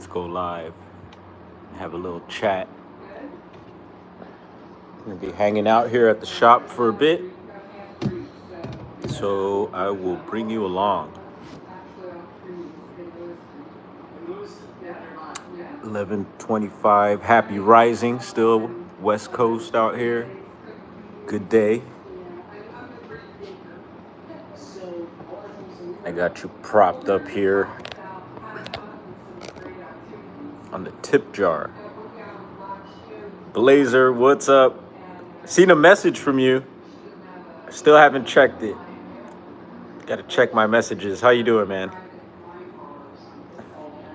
Let's go live. Have a little chat. I'm gonna be hanging out here at the shop for a bit, so I will bring you along. 11:25. Happy rising. Still West Coast out here. Good day. I got you propped up here on the tip jar. Blazer, what's up? Seen a message from you. I still haven't checked it. Gotta check my messages. How you doing, man?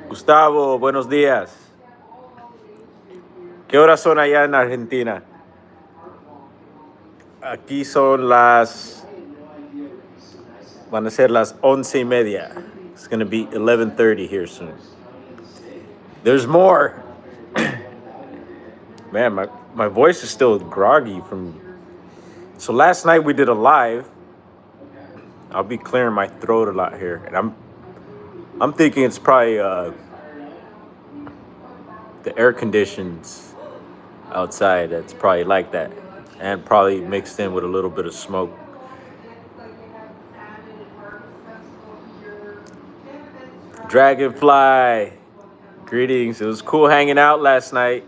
Gustavo, buenos días. ¿Qué horas son allá en Argentina? Aquí son van a ser las 11:30. It's gonna be 11:30 here soon. There's more. Man, my voice is still groggy from. So last night we did a live. I'll be clearing my throat a lot here, and I'm thinking it's probably the air conditions outside that's probably like that, and probably mixed in with a little bit of smoke. Dragonfly, greetings. It was cool hanging out last night.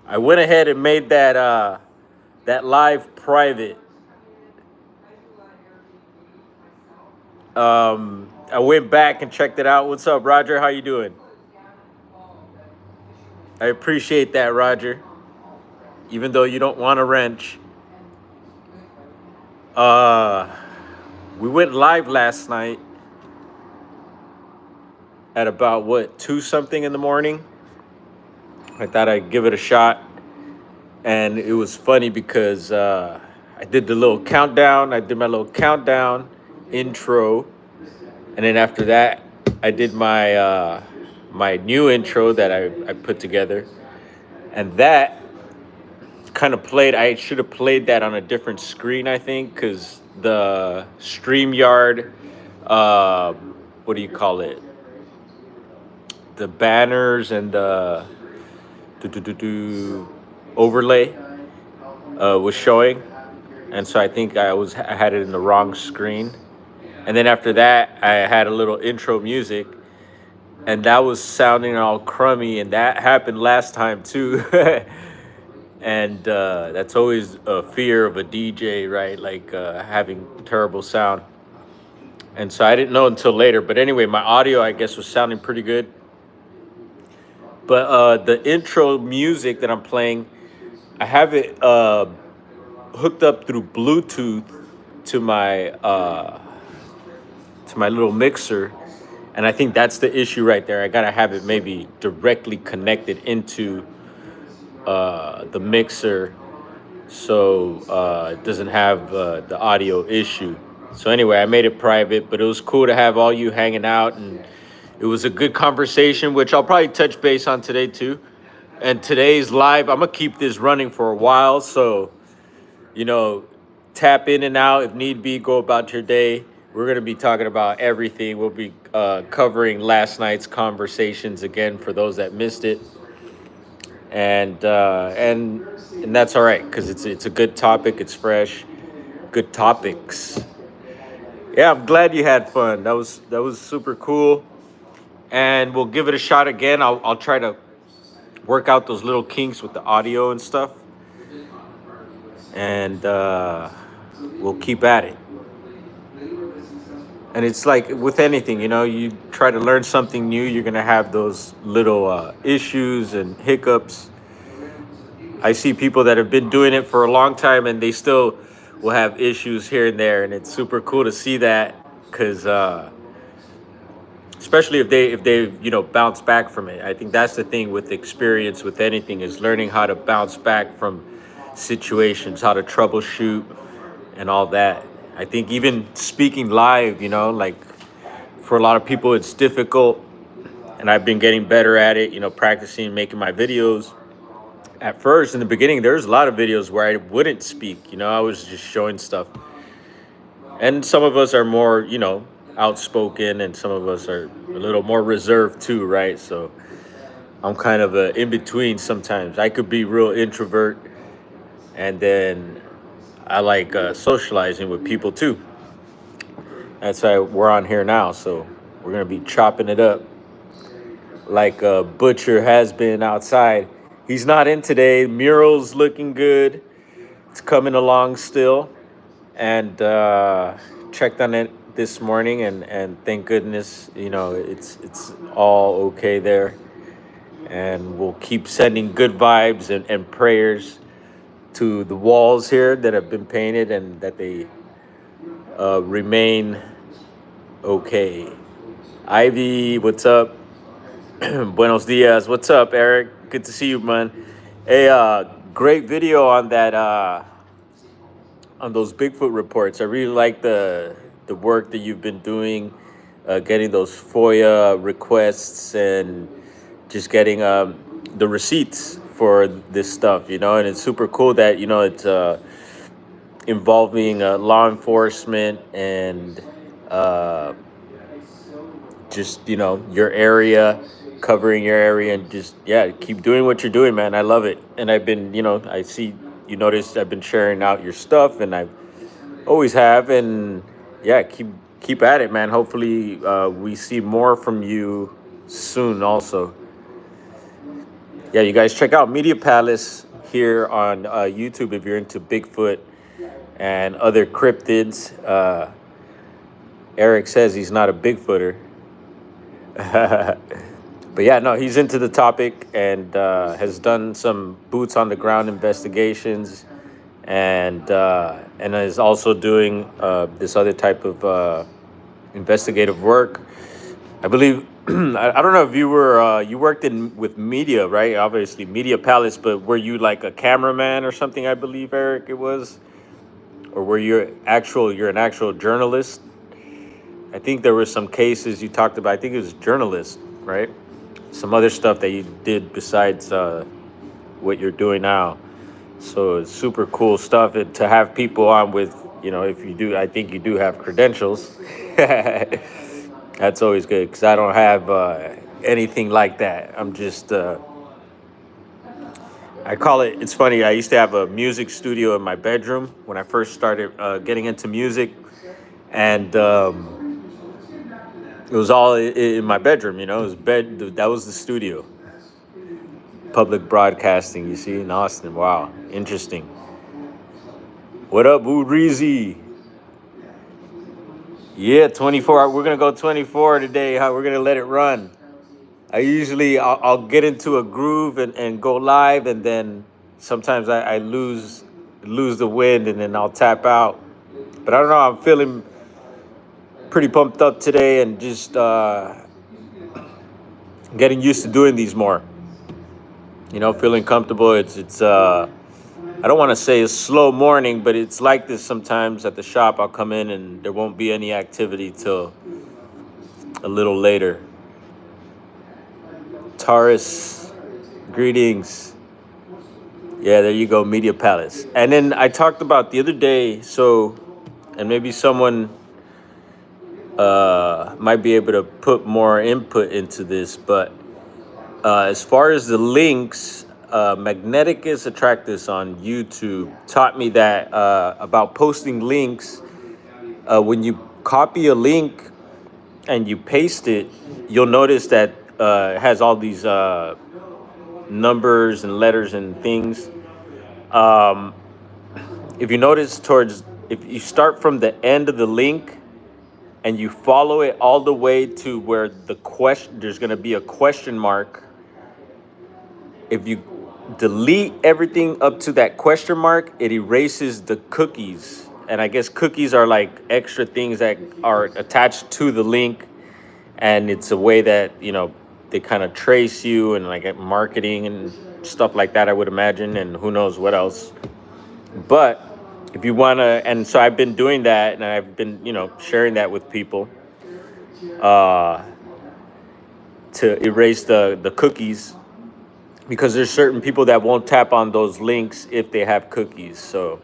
I went ahead and made that live private. I went back and checked it out. What's up, Roger? How you doing? I appreciate that, Roger. Even though you don't want a wrench. We went live last night at about 2 something in the morning. I thought I'd give it a shot. And it was funny because I did the little countdown. I did my little countdown intro. And then after that, I did my my new intro that I put together. And that kind of played. I should have played that on a different screen, I think, because the StreamYard, what do you call it? The banners and the overlay was showing, and so I think I had it in the wrong screen. And then after that, I had a little intro music, and that was sounding all crummy, and that happened last time too. And that's always a fear of a DJ, right? Like having terrible sound. And so I didn't know until later. But anyway, my audio, I guess, was sounding pretty good. But the intro music that I'm playing, I have it hooked up through Bluetooth to my little mixer. And I think that's the issue right there. I gotta have it maybe directly connected into the mixer, so it doesn't have the audio issue. So anyway, I made it private, but it was cool to have all you hanging out, and it was a good conversation, which I'll probably touch base on today too. And today's live, I'm gonna keep this running for a while, so tap in and out if need be. Go about your day. We're gonna be talking about everything. We'll be covering last night's conversations again for those that missed it. And that's all right, because it's a good topic. It's fresh, good topics. Yeah, I'm glad you had fun. That was super cool, and we'll give it a shot again. I'll try to work out those little kinks with the audio and stuff, and we'll keep at it. And it's like with anything, you try to learn something new, you're going to have those little issues and hiccups. I see people that have been doing it for a long time, and they still will have issues here and there. And it's super cool to see that, because especially if they bounce back from it. I think that's the thing with experience with anything, is learning how to bounce back from situations, how to troubleshoot and all that. I think even speaking live, like for a lot of people, it's difficult. And I've been getting better at it, practicing, making my videos. At first, in the beginning, there was a lot of videos where I wouldn't speak. I was just showing stuff. And some of us are more, outspoken, and some of us are a little more reserved too, right? So I'm kind of a in between sometimes. I could be real introvert, and then I like socializing with people too. That's why we're on here now. So we're gonna be chopping it up like Butcher has been outside. He's not in today. Mural's looking good. It's coming along still, and checked on it this morning, and thank goodness, it's all okay there. And we'll keep sending good vibes and prayers to the walls here that have been painted and that they remain okay. Ivy, what's up? Buenos dias. What's up, Eric? Good to see you, man. Hey, great video on that on those Bigfoot reports. I really like the work that you've been doing, getting those FOIA requests and just getting the receipts for this stuff, and it's super cool that it's involving law enforcement and uh, just your area, covering your area, and just keep doing what you're doing, man. I love it, and I've been, I see you noticed I've been sharing out your stuff, and I always have, and keep at it, man. Hopefully, we see more from you soon, also. Yeah, you guys check out Media Palace here on YouTube if you're into Bigfoot and other cryptids. Eric says he's not a Bigfooter. But yeah, no, he's into the topic and has done some boots on the ground investigations, and is also doing this other type of investigative work. I believe I don't know if you worked in with media, right? Obviously, Media Palace, but were you like a cameraman or something? I believe, Eric, it was, or were you're an actual journalist? I think there were some cases you talked about. I think it was journalist, right? Some other stuff that you did besides what you're doing now. So it's super cool stuff, and to have people on with, if you do, I think you do have credentials. That's always good because I don't have anything like that. I'm just, I call it, it's funny. I used to have a music studio in my bedroom when I first started getting into music. And it was all in my bedroom, it was that was the studio. Public broadcasting, you see, in Austin. Wow, interesting. What up, Reezy? Yeah, 24. We're gonna go 24 today. Huh? We're gonna let it run. I'll get into a groove and go live, and then sometimes I lose the wind, and then I'll tap out. But I don't know. I'm feeling pretty pumped up today, and just getting used to doing these more. Feeling comfortable. It's I don't want to say a slow morning, but it's like this sometimes at the shop. I'll come in and there won't be any activity till a little later. Taurus, greetings. Yeah, there you go, Media Palace. And then I talked about the other day, and maybe someone might be able to put more input into this, but as far as the links, Magneticus Attractus on YouTube taught me that about posting links. When you copy a link and you paste it, you'll notice that it has all these numbers and letters and things. If you notice, if you start from the end of the link and you follow it all the way to where there's going to be a question mark. If you delete everything up to that question mark, it erases the cookies. And I guess cookies are like extra things that are attached to the link. And it's a way that, they kind of trace you, and like marketing and stuff like that, I would imagine, and who knows what else. But if you want to, and so I've been doing that, and I've been, sharing that with people to erase the cookies, because there's certain people that won't tap on those links if they have cookies. So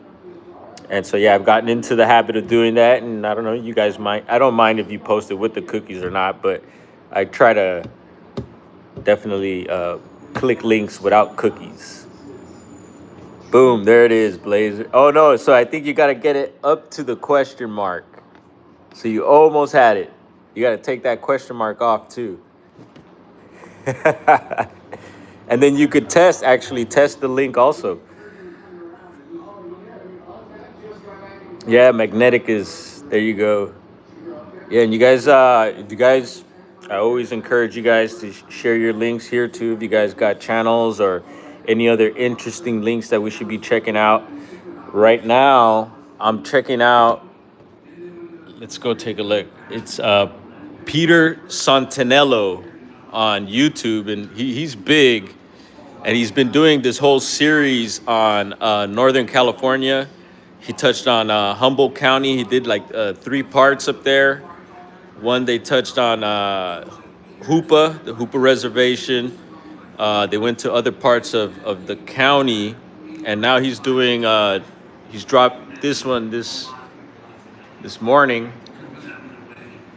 I've gotten into the habit of doing that, and I don't know, you guys might. I don't mind if you post it with the cookies or not, but I try to definitely click links without cookies. Boom, there it is, Blazer. Oh no, so I think you gotta get it up to the question mark. So you almost had it. You gotta take that question mark off too. And then you could actually test the link also. Yeah, magnetic is, there you go. Yeah, and you guys, if you guys, I always encourage you guys to share your links here too. If you guys got channels or any other interesting links that we should be checking out. Right now, I'm checking out, let's go take a look. It's Peter Santinello on YouTube, and he's big, and he's been doing this whole series on Northern California. He touched on Humboldt County. He did like 3 parts up there. One, they touched on Hoopa, the Hoopa Reservation. They went to other parts of the county, and now he's doing, he's dropped this one this morning,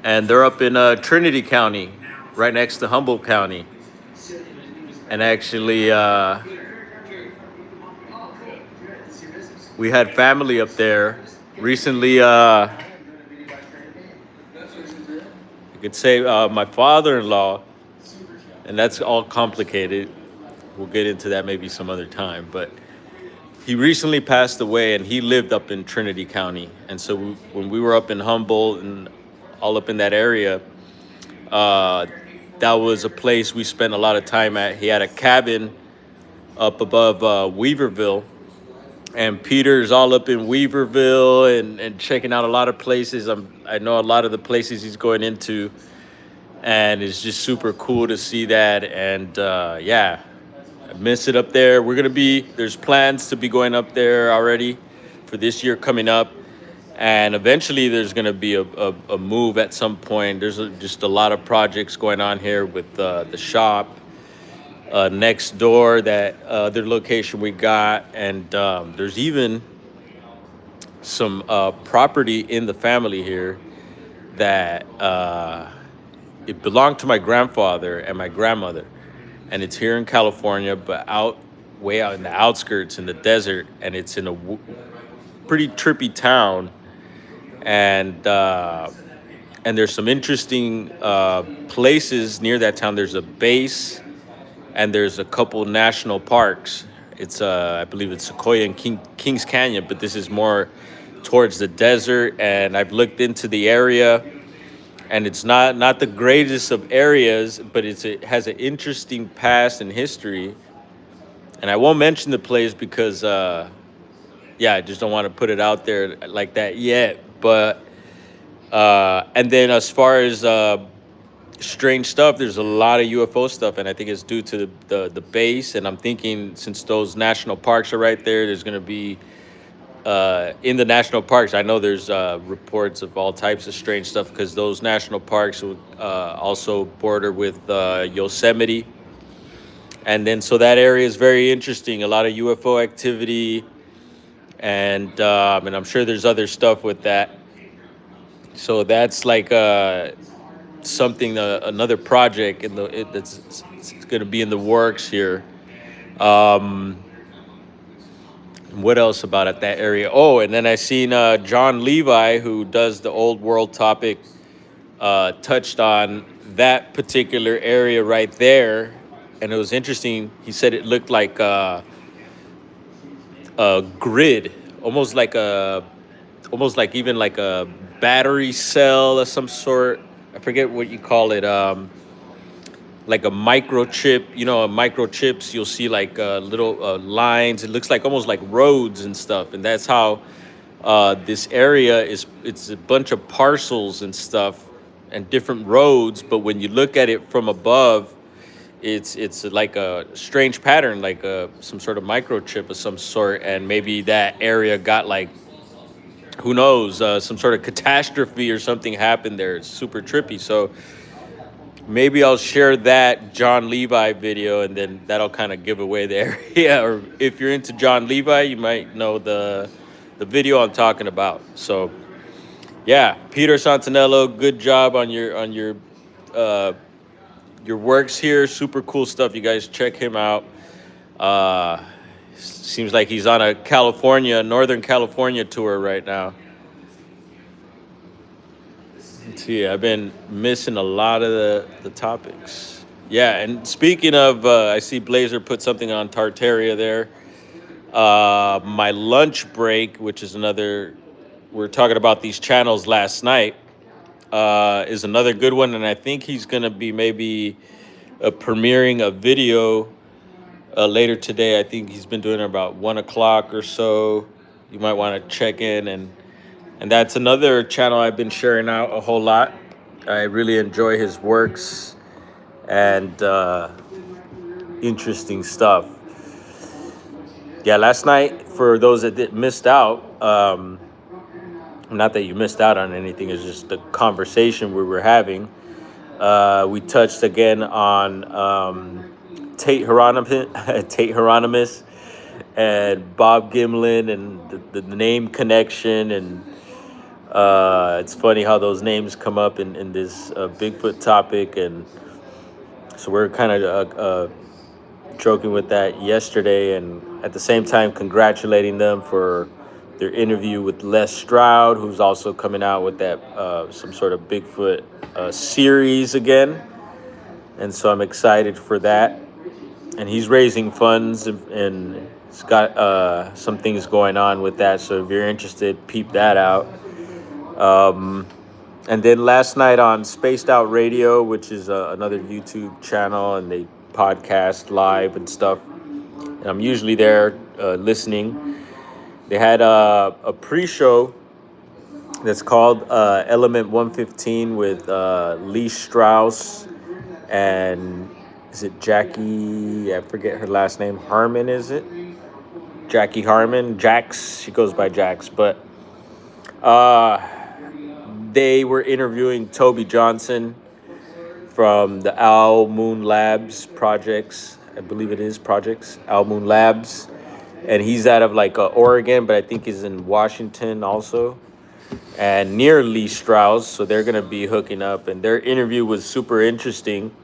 and they're up in Trinity County, right next to Humboldt County. And actually, we had family up there recently. You could say my father-in-law, and that's all complicated. We'll get into that maybe some other time. But he recently passed away, and he lived up in Trinity County. And so when we were up in Humboldt and all up in that area, that was a place we spent a lot of time at. He had a cabin up above Weaverville. And Peter's all up in Weaverville and checking out a lot of places. I know a lot of the places he's going into, and it's just super cool to see that. And yeah, I miss it up there. There's plans to be going up there already for this year coming up. And eventually there's going to be a move at some point. There's just a lot of projects going on here with the shop. Next door, that other location we got, and there's even some property in the family here that it belonged to my grandfather and my grandmother, and it's here in California, but way out in the outskirts in the desert, and it's in a pretty trippy town, and there's some interesting places near that town. There's a base. And there's a couple national parks. It's I believe it's Sequoia and Kings Canyon, but this is more towards the desert. And I've looked into the area, and it's not the greatest of areas, but it has an interesting past and history. And I won't mention the place because, yeah, I just don't want to put it out there like that yet. But and then as far as strange stuff, there's a lot of UFO stuff, and I think it's due to the base. And I'm thinking, since those national parks are right there, there's going to be in the national parks, I know there's reports of all types of strange stuff, because those national parks would also border with Yosemite. And then so that area is very interesting, a lot of UFO activity, and I'm sure there's other stuff with that. So that's like something, another project that's going to be in the works here. What else about at that area? Oh, and then I seen John Levi, who does the Old World Topic, touched on that particular area right there, and it was interesting. He said it looked like a grid, almost like even like a battery cell of some sort. I forget what you call it, like a microchip. You know, microchips, you'll see like little lines. It looks like almost like roads and stuff. And that's how this area is. It's a bunch of parcels and stuff and different roads. But when you look at it from above, it's like a strange pattern, like some sort of microchip of some sort. And maybe that area got like, who knows, some sort of catastrophe or something happened there. It's super trippy. So maybe I'll share that John Levi video, and then that'll kind of give away the area. Or if you're into John Levi, you might know the video I'm talking about. So yeah, Peter Santinello, good job on your your works here. Super cool stuff. You guys check him out. Uh, Seems like he's on a Northern California tour right now. See, I've been missing a lot of the topics. Yeah, and speaking of, I see Blazer put something on Tartaria there. My lunch break, which is another, we are talking about these channels last night, is another good one. And I think he's going to be maybe premiering a video later today. I think he's been doing it about 1 o'clock or so. You might want to check in. And that's another channel I've been sharing out a whole lot. I really enjoy his works and interesting stuff. Yeah, last night, for those that missed out, not that you missed out on anything, it's just the conversation we were having. We touched again on Tate Hieronymus and Bob Gimlin and the name connection. And it's funny how those names come up in this Bigfoot topic. And so we're kind of joking with that yesterday, and at the same time congratulating them for their interview with Les Stroud, who's also coming out with that some sort of Bigfoot series again. And so I'm excited for that. And he's raising funds, and he's got some things going on with that. So if you're interested, peep that out. And then last night on Spaced Out Radio, which is another YouTube channel, and they podcast live and stuff. And I'm usually there listening. They had a pre-show that's called Element 115 with Lee Strauss and is it Jackie? I forget her last name. Harmon, is it? Jackie Harmon. Jax. She goes by Jax. But they were interviewing Toby Johnson from the Owl Moon Labs projects. I believe it is projects. Owl Moon Labs. And he's out of Oregon, but I think he's in Washington also. And near Lee Strauss. So they're going to be hooking up. And their interview was super interesting.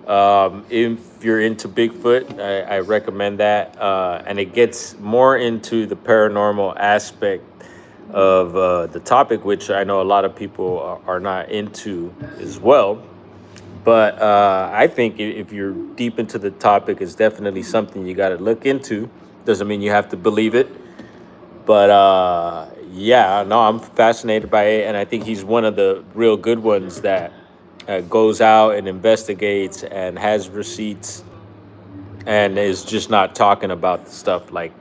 If you're into Bigfoot, I recommend that. And it gets more into the paranormal aspect of the topic, which I know a lot of people are not into as well. But I think if you're deep into the topic, it's definitely something you got to look into. Doesn't mean you have to believe it. But yeah, no, I'm fascinated by it. And I think he's one of the real good ones that goes out and investigates and has receipts and is just not talking about the stuff like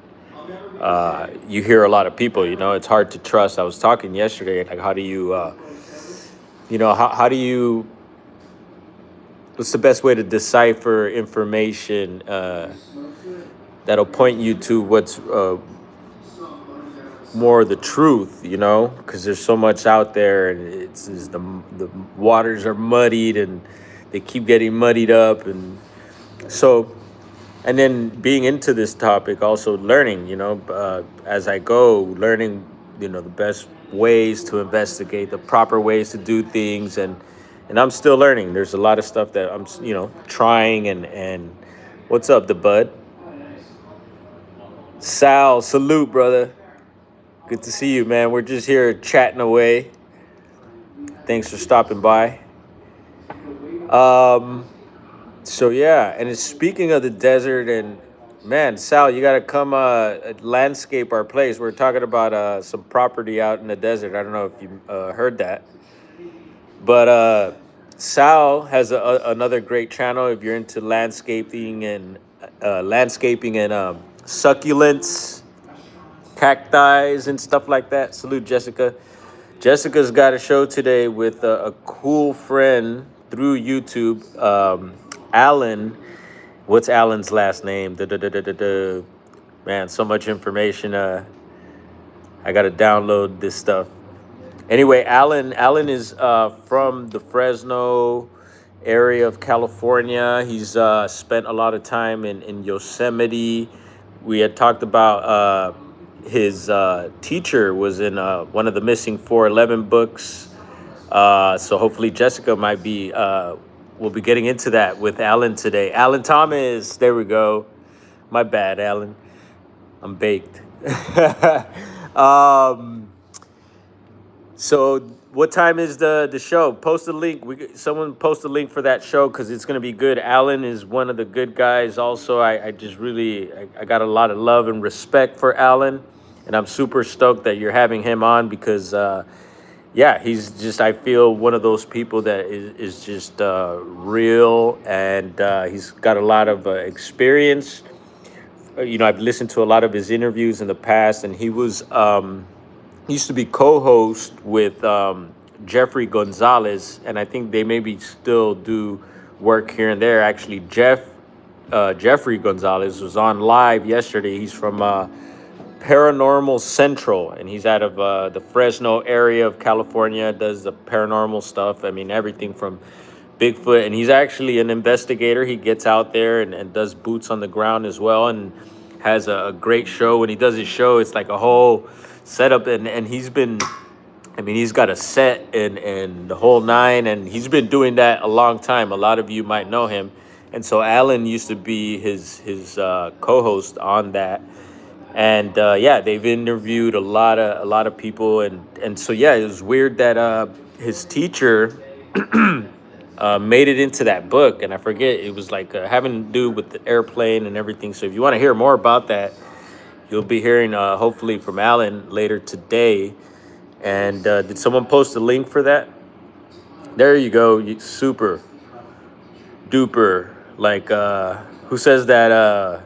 you hear a lot of people, it's hard to trust. I was talking yesterday, how do you, how do you, what's the best way to decipher information that'll point you to what's more the truth, because there's so much out there, and it's the waters are muddied and they keep getting muddied up. And so, and then being into this topic, also learning, as I go, learning, the best ways to investigate, the proper ways to do things. And I'm still learning. There's a lot of stuff that I'm, trying. And what's up, the bud? Sal, salute, brother. Good to see you, man. We're just here chatting away. Thanks for stopping by. So yeah, and it's speaking of the desert, and man, Sal, you gotta come landscape our place. We're talking about some property out in the desert. I don't know if you heard that, but Sal has another great channel if you're into landscaping and succulents, cacti and stuff like that. Salute, Jessica. Jessica's got a show today with a cool friend through YouTube, Alan. What's Alan's last name? Man, so much information. I got to download this stuff. Anyway, Alan is from the Fresno area of California. He's spent a lot of time in Yosemite. We had talked about his teacher was in one of the Missing 411 books. So hopefully Jessica might be we'll be getting into that with Alan today. Alan Thomas, there we go. My bad, Alan. I'm baked. um, so what time is the show? Post a link. Someone post a link for that show because it's gonna be good. Alan is one of the good guys. Also, I just really I got a lot of love and respect for Alan, and I'm super stoked that you're having him on because yeah, he's just I feel one of those people that is just real, and he's got a lot of experience. I've listened to a lot of his interviews in the past, and he used to be co-host with Jeffrey Gonzalez, and I think they maybe still do work here and there. Actually, Jeffrey Gonzalez was on live yesterday. He's from Paranormal Central, and he's out of the Fresno area of California. Does the paranormal stuff. I mean, everything from Bigfoot, and he's actually an investigator. He gets out there and does boots on the ground as well, and has a great show. When he does his show, it's like a whole setup, and he's been. I mean, he's got a set and the whole nine, and he's been doing that a long time. A lot of you might know him, and so Alan used to be his co-host on that. And yeah, they've interviewed a lot of people, and so yeah, it was weird that his teacher made it into that book, and I forget it was like having to do with the airplane and everything. So if you want to hear more about that, you'll be hearing hopefully from Alan later today. And did someone post a link for that? There you go. Super duper. Like who says that?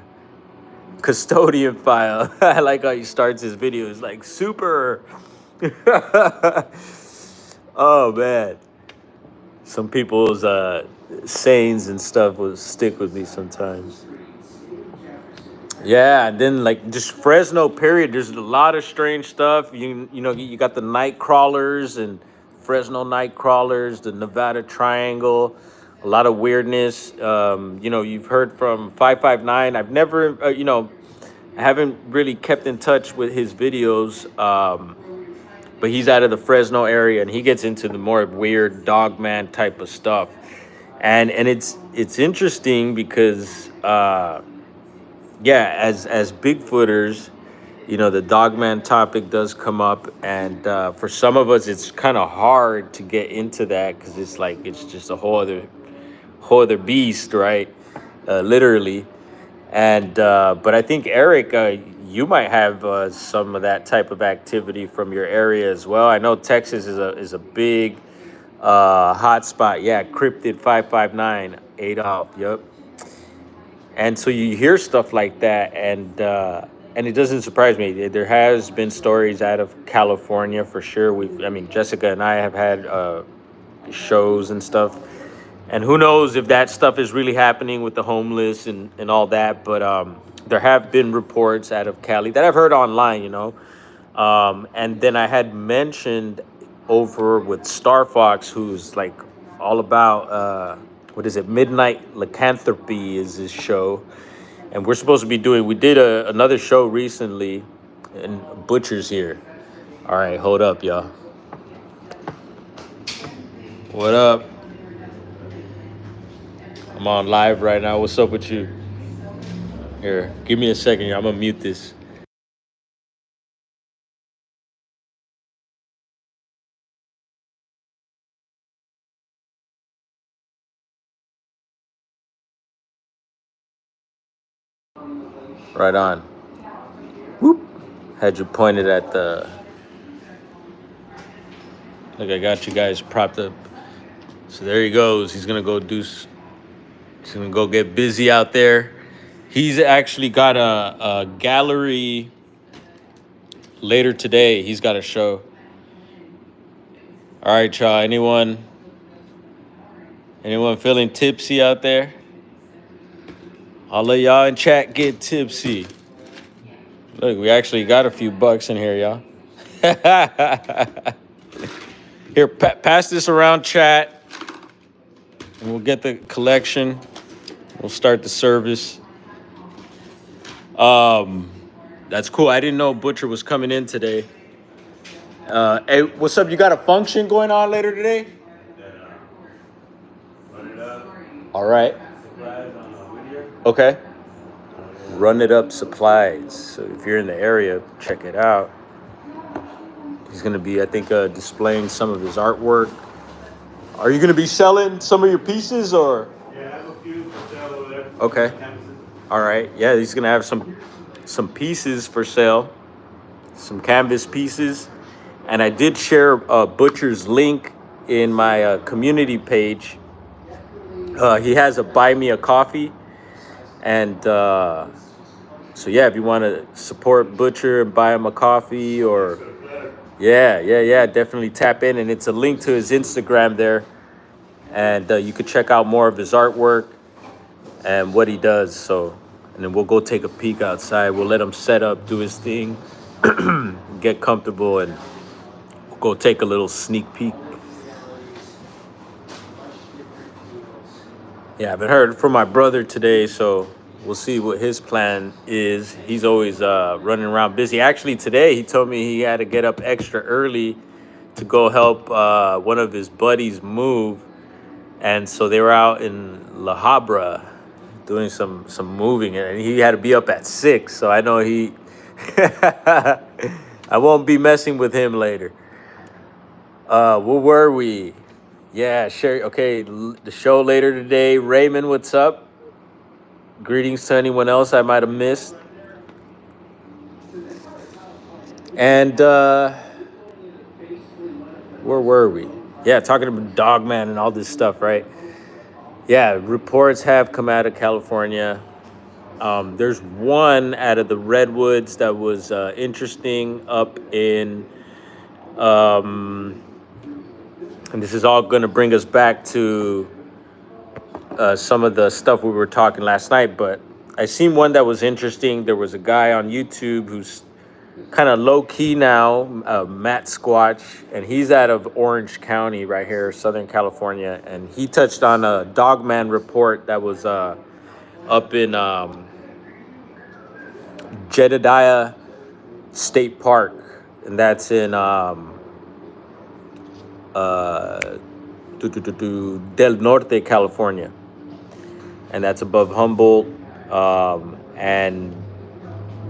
Custodian file. I like how he starts his videos like super. Oh man, some people's sayings and stuff will stick with me sometimes. Yeah, and then like just Fresno period. There's a lot of strange stuff. You got the night crawlers and Fresno night crawlers, the Nevada Triangle, a lot of weirdness. You've heard from 559. I've never I haven't really kept in touch with his videos. But he's out of the Fresno area, and he gets into the more weird dogman type of stuff. And it's interesting because yeah, as Bigfooters, the dogman topic does come up, and for some of us, it's kind of hard to get into that because it's like it's just a whole other beast, right? Literally. And but I think Eric, you might have some of that type of activity from your area as well. I know Texas is a big hot spot. Yeah, Cryptid 559 Adolf. Yep. And so you hear stuff like that, and it doesn't surprise me. There has been stories out of California for sure. I mean, Jessica and I have had shows and stuff, and who knows if that stuff is really happening with the homeless and all that. But there have been reports out of Cali that I've heard online. And then I had mentioned over with Star Fox, who's like all about what is it? Midnight Lycanthropy is his show, and we're supposed to be doing. We did another show recently, and Butcher's here. All right, hold up, y'all. What up? I'm on live right now. What's up with you? Here, give me a second here. I'm gonna mute this. Right on. Whoop. Had you pointed at the. Look, I got you guys propped up. So there he goes. He's gonna go He's gonna go get busy out there. He's actually got a gallery later today. He's got a show. All right, y'all. Anyone feeling tipsy out there? I'll let y'all in chat get tipsy. Look, we actually got a few bucks in here, y'all. Here, pass this around, chat, and we'll get the collection. We'll start the service. That's cool. I didn't know Butcher was coming in today. Hey, what's up? You got a function going on later today? All right. Okay. Run It Up Supplies. So if you're in the area, check it out. He's going to be, I think, displaying some of his artwork. Are you going to be selling some of your pieces or? Yeah, I have a few for sale over there. Okay. All right. Yeah, he's going to have some pieces for sale, some canvas pieces. And I did share Butcher's link in my community page. He has a buy me a coffee. And so, yeah, if you want to support Butcher and buy him a coffee or, yeah, definitely tap in. And it's a link to his Instagram there. And you could check out more of his artwork and what he does. So, and then we'll go take a peek outside. We'll let him set up, do his thing, get comfortable, and we'll go take a little sneak peek. Yeah, I haven't heard from my brother today, so we'll see what his plan is. He's always running around busy. Actually, today he told me he had to get up extra early to go help one of his buddies move. And so they were out in La Habra doing some moving, and he had to be up at 6. So I know he, I won't be messing with him later. What were we? Yeah, sure. Okay, the show later today. Raymond, what's up? Greetings to anyone else I might have missed. And where were we? Yeah, talking about Dogman and all this stuff, right? Yeah, reports have come out of California. There's one out of the Redwoods that was interesting up in, and this is all going to bring us back to some of the stuff we were talking last night, but I seen one that was interesting. There was a guy on YouTube who's kind of low key now, Matt Squatch, and he's out of Orange County right here, Southern California, and he touched on a Dogman report that was up in Jedediah State Park, and that's in Del Norte, California, and that's above Humboldt. And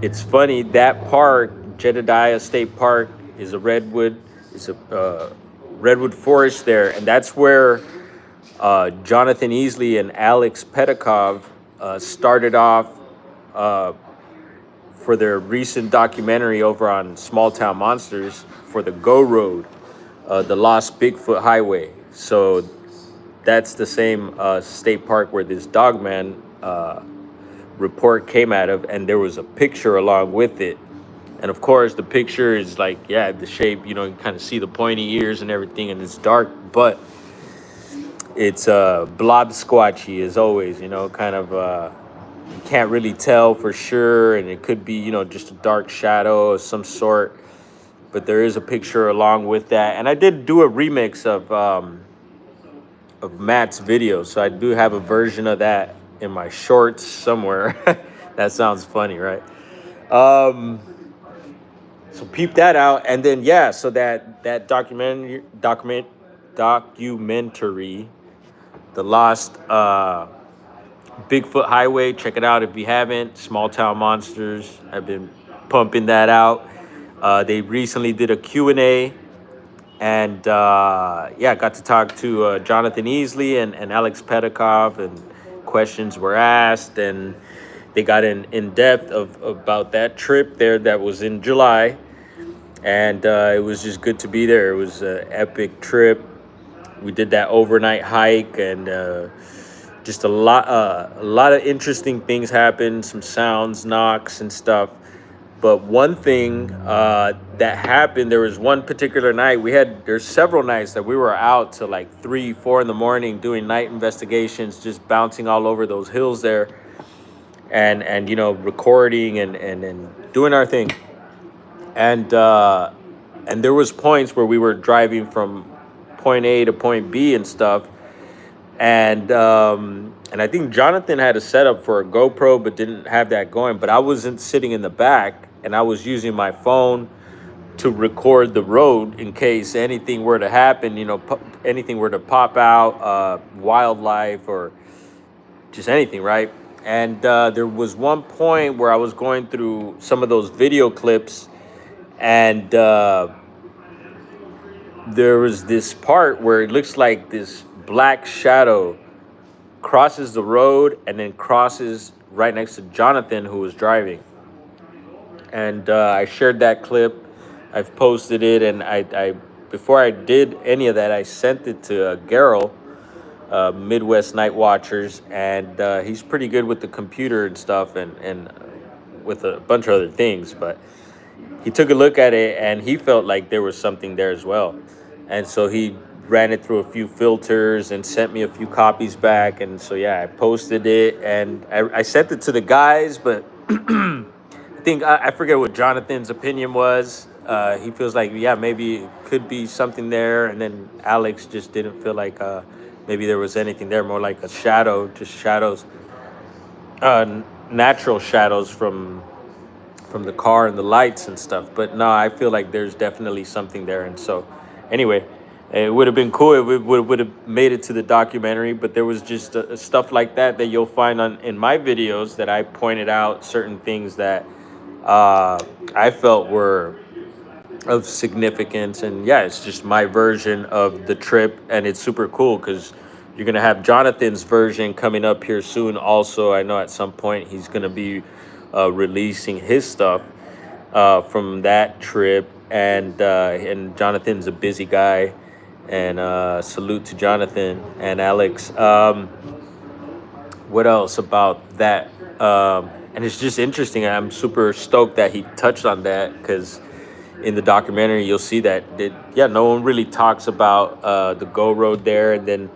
it's funny, that park, Jedediah State Park, is a redwood. It's a redwood forest there, and that's where Jonathan Easley and Alex Petakov started off for their recent documentary over on Small Town Monsters for the Go Road, the Lost Bigfoot Highway. So that's the same state park where this Dogman report came out of, and there was a picture along with it. And of course, the picture is like, yeah, the shape, you kind of see the pointy ears and everything, and it's dark, but it's blob squatchy as always, kind of, you can't really tell for sure, and it could be, just a dark shadow of some sort, but there is a picture along with that. And I did do a remix of Matt's video, so I do have a version of that in my shorts somewhere. That sounds funny, right? So peep that out, and then so that documentary, The Lost Bigfoot Highway. Check it out if you haven't. Small Town Monsters. I've been pumping that out. They recently did a Q&A, and got to talk to Jonathan Easley and Alex Petakov, and questions were asked, and they got in depth about that trip there that was in July, and it was just good to be there. It was an epic trip. We did that overnight hike, and just a lot of interesting things happened. Some sounds, knocks, and stuff. But one thing that happened, there was one particular night. There's several nights that we were out till like 3, 4 in the morning doing night investigations, just bouncing all over those hills there, and recording and doing our thing. And there was points where we were driving from point A to point B and stuff. And I think Jonathan had a setup for a GoPro, but didn't have that going. But I wasn't sitting in the back, and I was using my phone to record the road in case anything were to happen, anything were to pop out, wildlife or just anything, right? And there was one point where I was going through some of those video clips, and there was this part where it looks like this black shadow crosses the road and then crosses right next to Jonathan, who was driving. And I shared that clip. I've posted it, and I before I did any of that, I sent it to Garrel, Midwest Night Watchers, and he's pretty good with the computer and stuff, and with a bunch of other things. But he took a look at it, and he felt like there was something there as well, and so he ran it through a few filters and sent me a few copies back. And so yeah, I posted it, and I sent it to the guys, but I think I forget what Jonathan's opinion was. He feels like, yeah, maybe it could be something there, and then Alex just didn't feel like maybe there was anything there, more like a shadow, just shadows, natural shadows from the car and the lights and stuff. But no, I feel like there's definitely something there. And so, anyway, it would have been cool. It would have made it to the documentary. But there was just stuff like that you'll find in my videos, that I pointed out certain things that I felt were of significance. And yeah, it's just my version of the trip, and it's super cool because you're gonna have Jonathan's version coming up here soon. Also, I know at some point he's gonna be releasing his stuff from that trip, and Jonathan's a busy guy, and salute to Jonathan and Alex. What else about that? And it's just interesting. I'm super stoked that he touched on that, because in the documentary you'll see that no one really talks about the Go Road there. And then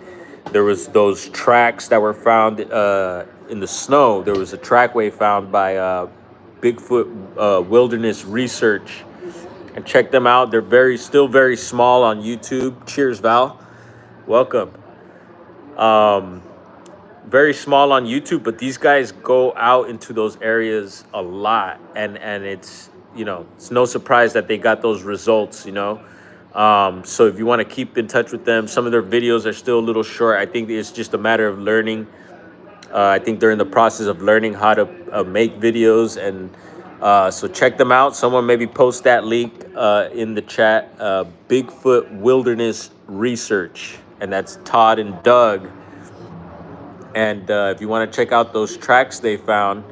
there was those tracks that were found in the snow. There was a trackway found by Bigfoot Wilderness Research, and check them out. They're still very small on YouTube. Cheers, Val. Welcome. Very small on YouTube, but these guys go out into those areas a lot, and it's, it's no surprise that they got those results. So if you want to keep in touch with them, some of their videos are still a little short. I think it's just a matter of learning. I think they're in the process of learning how to make videos, and so check them out. Someone maybe post that link in the chat. Bigfoot Wilderness Research, and that's Todd and Doug. And if you want to check out those tracks they found,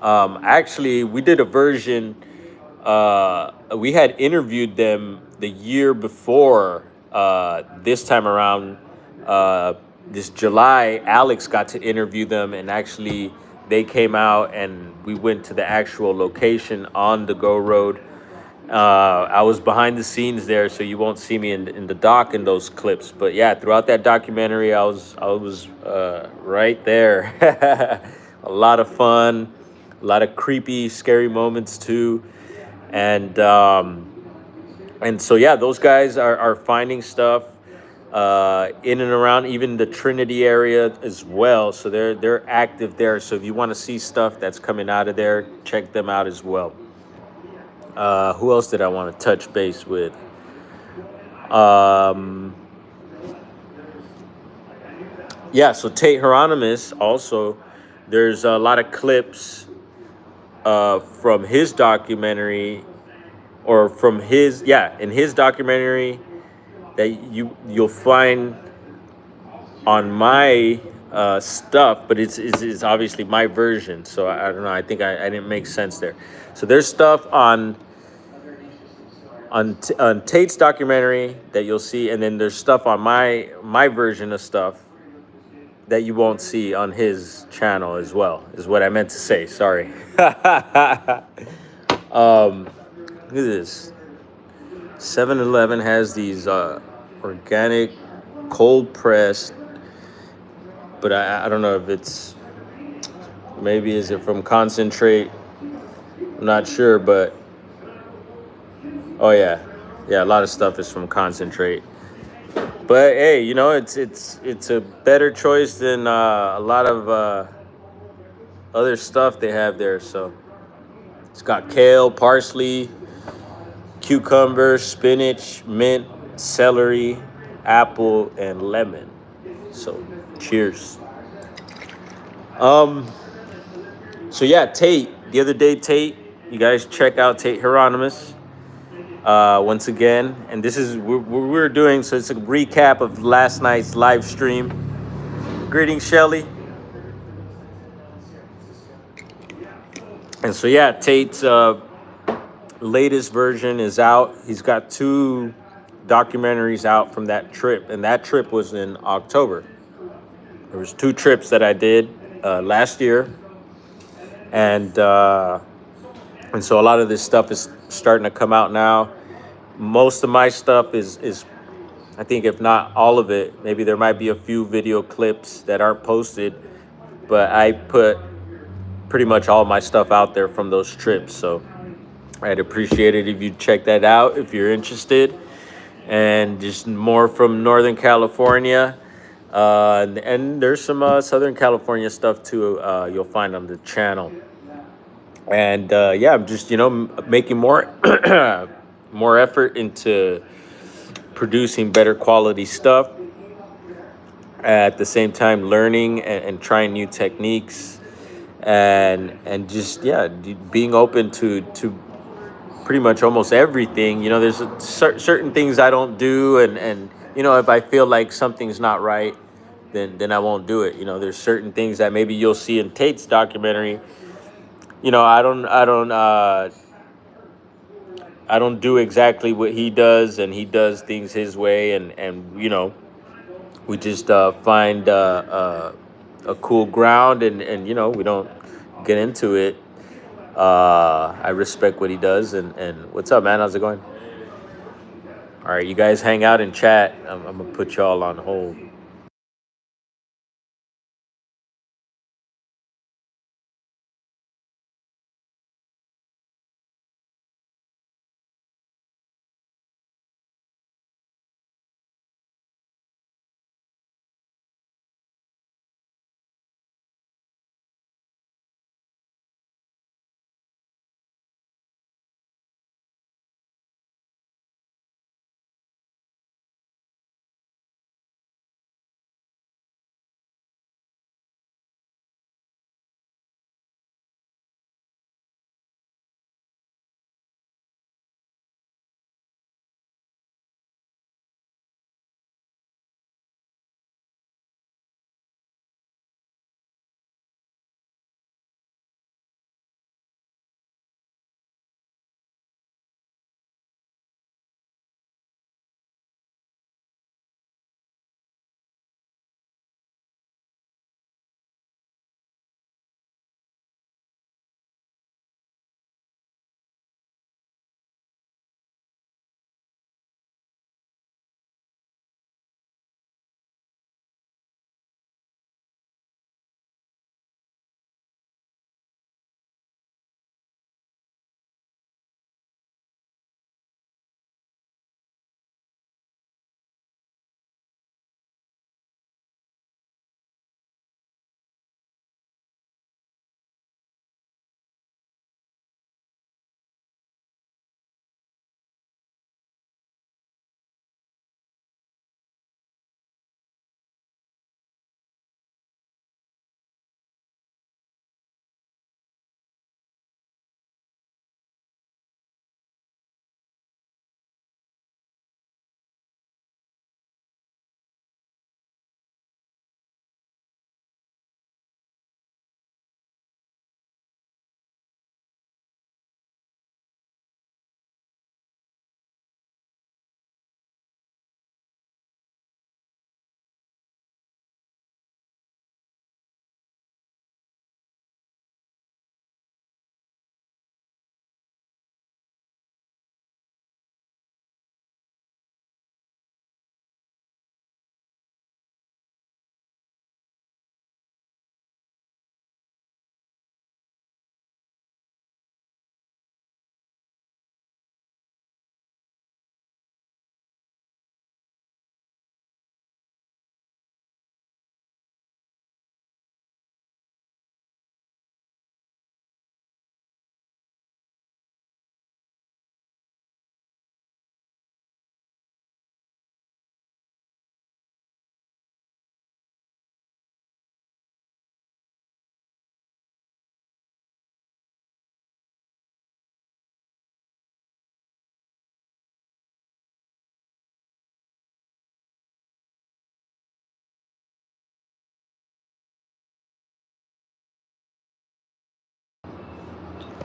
actually, we did a version. We had interviewed them the year before. This time around, this July, Alex got to interview them, and actually they came out and we went to the actual location on the Go Road. I was behind the scenes there, so you won't see me in the doc in those clips. But yeah, throughout that documentary, I was right there. A lot of fun, a lot of creepy, scary moments too, and so yeah, those guys are finding stuff in and around even the Trinity area as well. So they're active there. So if you want to see stuff that's coming out of there, check them out as well. Who else did I want to touch base with? Yeah, so Tate Hieronymus also, there's a lot of clips from his documentary, or from in his documentary, that you'll find on my stuff, but it's obviously my version. So I don't know. I think I didn't make sense there. So there's stuff on Tate's documentary that you'll see, and then there's stuff on my version of stuff that you won't see on his channel as well, is what I meant to say. Sorry. Look at this. 7-Eleven has these organic cold pressed, but I don't know if it's, maybe is it from concentrate? I'm not sure, but oh yeah, a lot of stuff is from concentrate. But hey, it's a better choice than a lot of other stuff they have there. So it's got kale, parsley, cucumber, spinach, mint, celery, apple, and lemon. So cheers. Um, so yeah, Tate. The other day, Tate. You guys check out Tate Hieronymus once again, and this is what we're doing. So it's a recap of last night's live stream. Greetings, Shelly. And so yeah, Tate's latest version is out. He's got two documentaries out from that trip, and that trip was in October. There was two trips that I did last year, and so a lot of this stuff is starting to come out now. Most of my stuff is I think if not all of it, maybe there might be a few video clips that aren't posted, but I put pretty much all my stuff out there from those trips. So I'd appreciate it if you check that out if you're interested. And just more from Northern California. And there's some Southern California stuff too. You'll find on the channel. And yeah, I'm just making more more effort into producing better quality stuff. At the same time, learning and trying new techniques, and just yeah, being open to pretty much almost everything. There's certain things I don't do, and if I feel like something's not right, then I won't do it. There's certain things that maybe you'll see in Tate's documentary. I don't do exactly what he does, and he does things his way, and we just find a cool ground, and we don't get into it. I respect what he does, and what's up, man? How's it going? All right, you guys hang out and chat. I'm gonna put y'all on hold.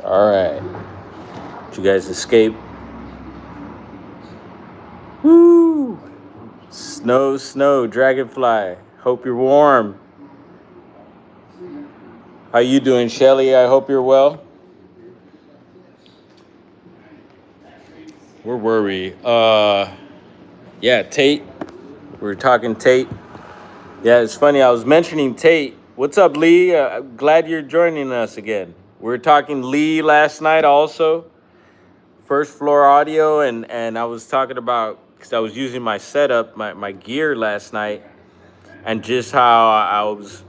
All right. Did you guys escape? Woo! Snow, snow, dragonfly. Hope you're warm. How you doing, Shelly? I hope you're well. Where were we? Yeah, Tate. We were talking Tate. Yeah, it's funny. I was mentioning Tate. What's up, Lee? I'm glad you're joining us again. We were talking Lee last night also. First floor audio, and I was talking about because I was using my setup, my gear last night, and just how I was,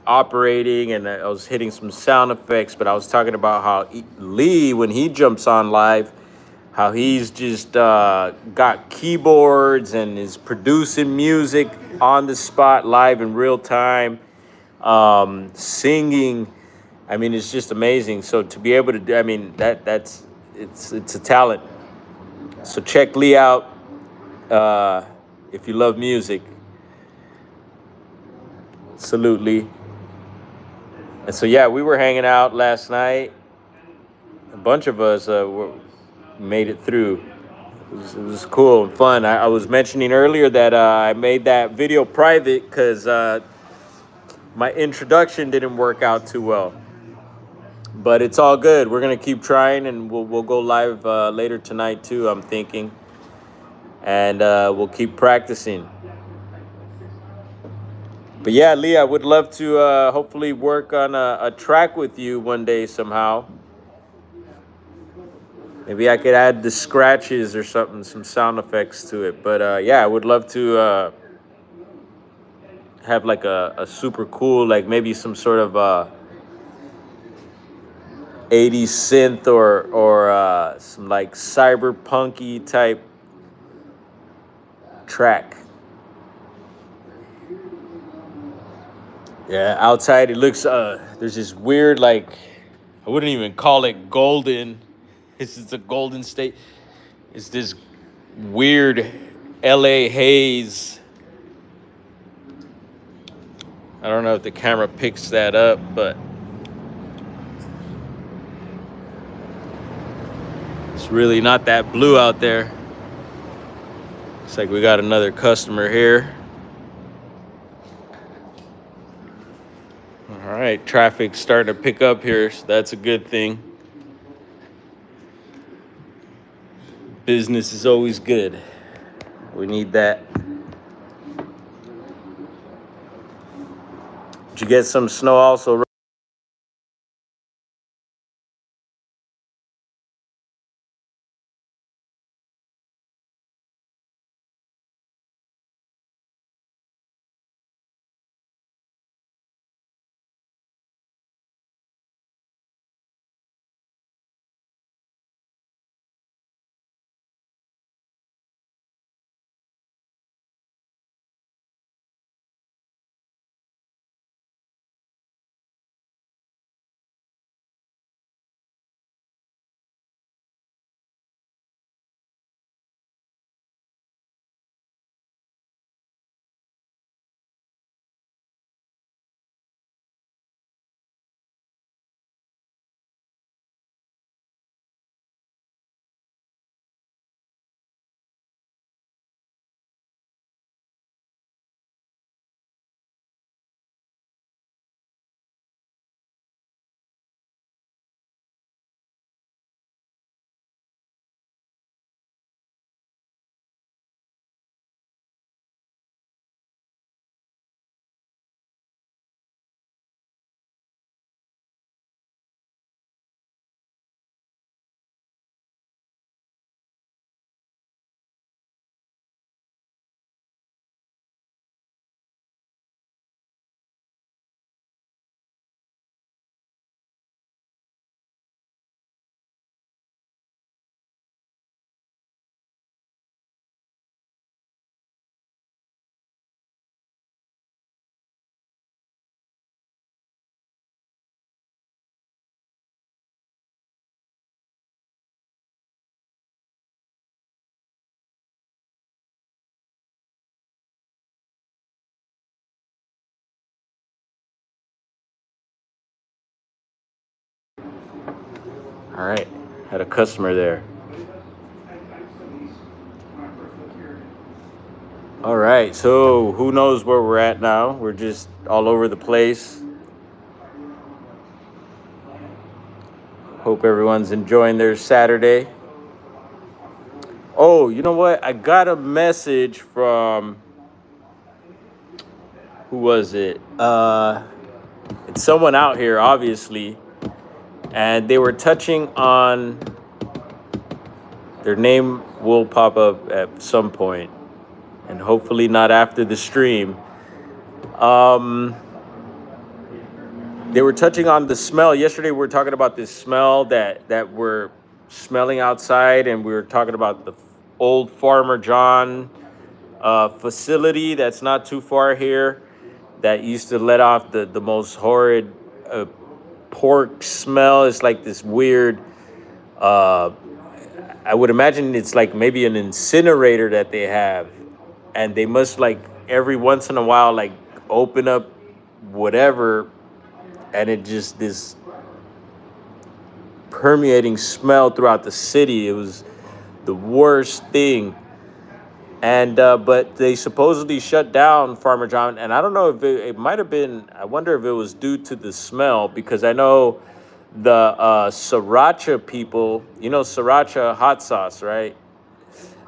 operating, and I was hitting some sound effects. But I was talking about how Lee, when he jumps on live, how he's just got keyboards and is producing music on the spot, live in real time, singing. I mean, it's just amazing. So to be able to do, I mean, that's it's a talent. So check Lee out uh, if you love music. Salute Lee. And so yeah, we were hanging out last night. A bunch of us made it through. It was cool and fun. I was mentioning earlier that I made that video private because my introduction didn't work out too well. But it's all good. We're gonna keep trying, and we'll go live later tonight too. I'm thinking, and we'll keep practicing. But yeah, Lee, I would love to hopefully work on a track with you one day somehow. Maybe I could add the scratches or something, some sound effects to it. But yeah, I would love to have like a super cool, like maybe some sort of 80s synth or some like cyberpunky type track. Yeah, outside it looks there's this weird, like, I wouldn't even call it golden. This is a golden state. It's this weird LA haze. I don't know if the camera picks that up, but it's really not that blue out there. Looks like we got another customer here. All right, traffic's starting to pick up here, so that's a good thing. Business is always good. We need that. Did you get some snow also? All right, had a customer there. All right, so who knows where we're at now? We're just all over the place. Hope everyone's enjoying their Saturday. Oh, you know what? I got a message from, who was it? It's someone out here, obviously, and they were touching on, their name will pop up at some point, and hopefully not after the stream. They were touching on the smell. Yesterday we were talking about this smell that we're smelling outside, and we were talking about the old Farmer John facility that's not too far here that used to let off the most horrid pork smell. It's like this weird, I would imagine it's like maybe an incinerator that they have, and they must like every once in a while like open up whatever, and it just this permeating smell throughout the city. It was the worst thing. And but they supposedly shut down Farmer John, and I don't know if it might have been. I wonder if it was due to the smell, because I know the sriracha people. You know sriracha hot sauce, right?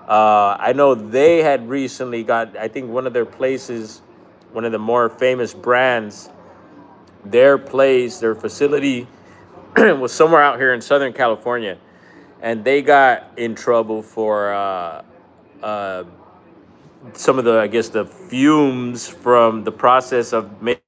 I know they had recently got. I think one of their places, one of the more famous brands, their place, their facility was somewhere out here in Southern California, and they got in trouble for some of the, I guess, the fumes from the process of making